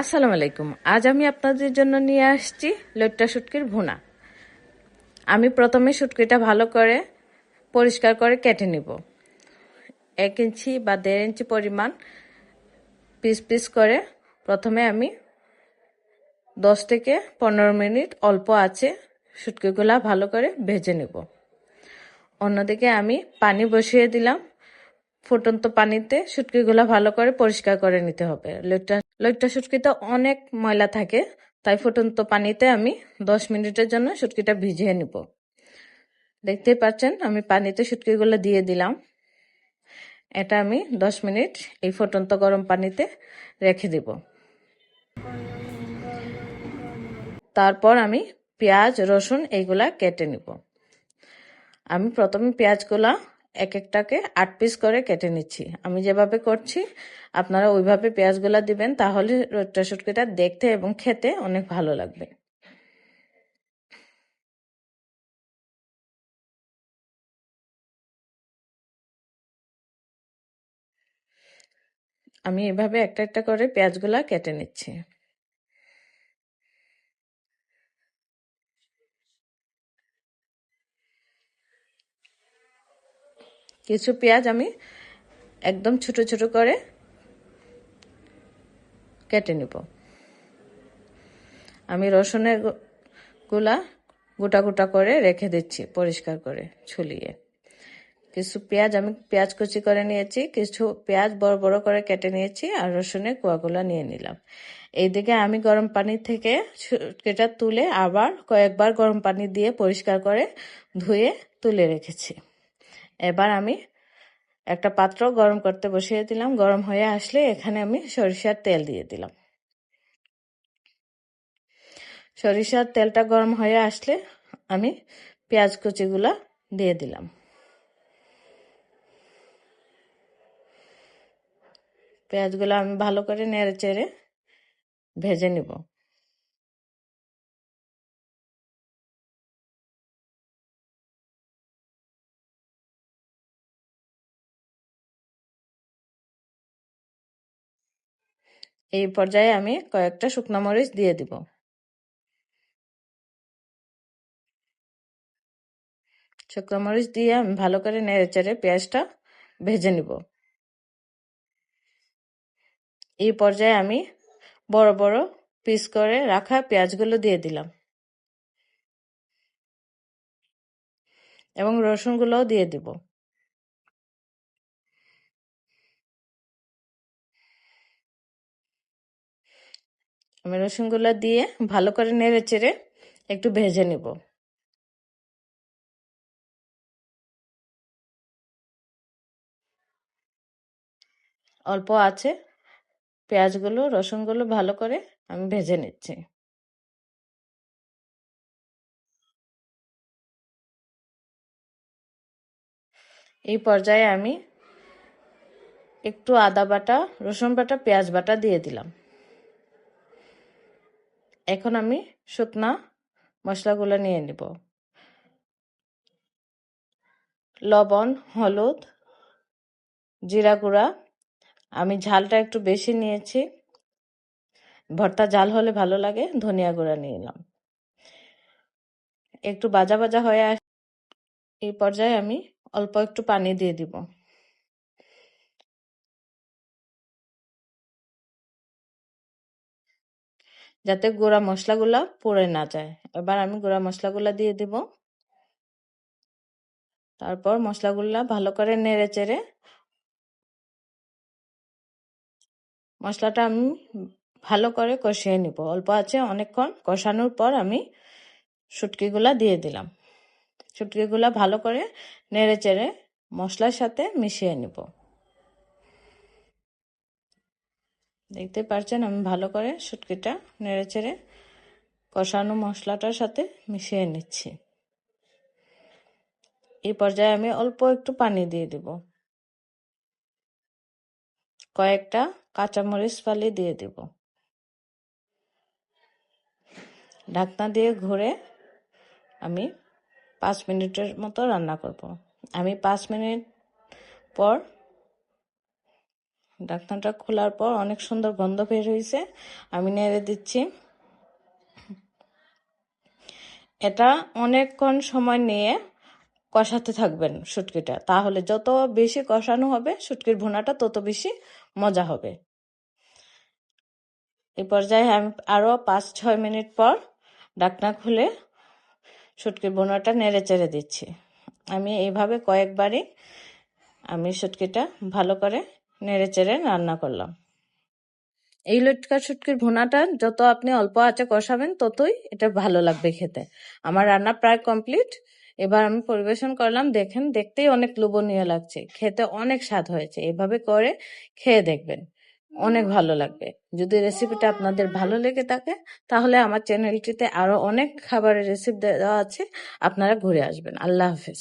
আসসালামু আলাইকুম। আজ আমি আপনাদের জন্য নিয়ে আসছি লইট্টা শুটকির ভুনা। আমি প্রথমে শুটকিটা ভালো করে পরিষ্কার করে কেটে নিব। 1 ইঞ্চি বা 1.5 ইঞ্চি পরিমাণ পিস পিস করে প্রথমে আমি 10 থেকে 15 মিনিট অল্প আঁচে শুটকিগুলা ভালো করে ভেজে নেব। অন্যদিকে আমি পানি বসিয়ে দিলাম। ফুটন্ত পানিতে শুটকিগুলা ভালো করে পরিষ্কার করে নিতে হবে। লইট্টা শুটকিতে অনেক ময়লা থাকে, তাই ফুটন্ত পানিতে আমি 10 মিনিটের জন্য শুটকিটা ভিজিয়ে নিব। দেখতেই পাচ্ছেন আমি পানিতে শুটকিগুলো দিয়ে দিলাম। এটা আমি 10 মিনিট এই ফুটন্ত গরম পানিতে রেখে দেব। তারপর আমি পেঁয়াজ রসুন এইগুলা কেটে নিব। আমি প্রথমে পেঁয়াজগুলা এক একটাকে 8 পিস করে কেটে নিচ্ছি। আমি যেভাবে করছি আপনারা ওইভাবে পেঁয়াজগুলা দিবেন, তাহলে লইট্টা শুটকিটা দেখতে এবং খেতে অনেক ভালো লাগবে। আমি এভাবে একটা একটা করে পেঁয়াজগুলা কেটে নিচ্ছি। কিছু পেঁয়াজ আমি একদম ছোট ছোট করে কেটে নিব। আমি রসুনের গুলা গোটা গোটা করে রেখে দিচ্ছি পরিষ্কার করে ছুলিয়ে। কিছু পেঁয়াজ আমি পেঁয়াজ কুচি করে নিয়েছি, কিছু পেঁয়াজ বড় বড় করে কেটে নিয়েছি, আর রসুনের কোয়াগুলা নিয়ে নিলাম। এইদিকে আমি গরম পানি থেকে শুটকিটা তুলে আবার কয়েকবার গরম পানি দিয়ে পরিষ্কার করে ধুয়ে তুলে রেখেছি। এবার আমি একটা পাত্র গরম করতে বসিয়ে দিলাম। গরম হয়ে আসলে এখানে আমি সরিষার তেল দিয়ে দিলাম। সরিষার তেলটা গরম হয়ে আসলে আমি পেঁয়াজ কুচিগুলা দিয়ে দিলাম। পেঁয়াজগুলো আমি ভালো করে নেড়ে চেড়ে ভেজে নিব। এই পর্যায়ে আমি কয়েকটা শুকনো মরিচ দিয়ে দিব। শুকনো মরিচ দিয়ে আমি ভালো করে নেড়ে চেড়ে পেঁয়াজটা ভেজে নিব। এই পর্যায়ে আমি বড় বড় পিস করে রাখা পেঁয়াজগুলো দিয়ে দিলাম এবং রসুনগুলোও দিয়ে দিব। আমি রসুনগুলো দিয়ে ভালো করে নেড়ে চেড়ে একটু ভেজে নিব। অল্প আছে পেঁয়াজগুলো রসুনগুলো ভালো করে আমি ভেজে নিচ্ছি। এই পর্যায়ে আমি একটু আদা বাটা, রসুন বাটা, পেঁয়াজ বাটা দিয়ে দিলাম। এখন আমি শুকনা মশলাগুলো নিয়ে নিব। লবণ, হলুদ, জিরা গুঁড়া, আমি ঝালটা একটু বেশি নিয়েছি, ভর্তা ঝাল হলে ভালো লাগে, ধনিয়া গুঁড়া নিয়ে নিলাম। একটু ভাজা ভাজা হয়ে আস এই পর্যায়ে আমি অল্প একটু পানি দিয়ে দিব। যাতে গুঁড়া মশলাগুলা পুড়ে না যায়। এবার আমি গুঁড়া মশলাগুলা দিয়ে দিব। তারপর মশলাগুলা ভালো করে নেড়ে চেড়ে মশলাটা আমি ভালো করে কষিয়ে নিব। অল্প আছে অনেকক্ষণ কষানোর পর আমি শুটকিগুলা দিয়ে দিলাম। শুটকিগুলা ভালো করে নেড়ে চেড়ে মশলার সাথে মিশিয়ে নিব। দেখতে পাচ্ছেন আমি ভালো করে শুটকিটা নেড়ে চেড়ে কষানো মশলাটার সাথে মিশিয়ে নিচ্ছি। এই পর্যায়ে আমি অল্প একটু পানি দিয়ে দিব। কয়েকটা কাঁচামরিচ ফালি দিয়ে দিব। ঢাকনা দিয়ে ঘুরে আমি 5 মিনিটের মতো রান্না করব। আমি 5 মিনিট পর ঢাকনাটা খোলার পর অনেক সুন্দর গন্ধ বের হয়েছে। আমি নেড়ে দিচ্ছি। এটা অনেকক্ষণ সময় নিয়ে কষাতে থাকবেন শুটকিটা, তাহলে যত বেশি কষানো হবে শুটকির ভুনাটা তত বেশি মজা হবে। এই পর্যায়ে আমি আরো 5-6 মিনিট পর ঢাকনা খুলে শুটকির ভুনাটা নেড়ে চেড়ে দিচ্ছি। আমি এইভাবে কয়েকবারই শুটকিটা ভালো করে নেড়ে চেড়ে রান্না করলাম। এই লটকা শুটকির ভুনাটা যত আপনি অল্প আঁচে কষাবেন ততই এটা ভালো লাগবে খেতে। আমার রান্না প্রায় কমপ্লিট। এবার আমি পরিবেশন করলাম, দেখেন দেখতেই অনেক লোভনীয় লাগছে, খেতে অনেক স্বাদ হয়েছে। এভাবে করে খেয়ে দেখবেন, অনেক ভালো লাগবে। যদি রেসিপিটা আপনাদের ভালো লেগে থাকে তাহলে আমার চ্যানেলটিতে আরো অনেক খাবারের রেসিপি দেওয়া আছে, আপনারা ঘুরে আসবেন। আল্লাহ হাফেজ।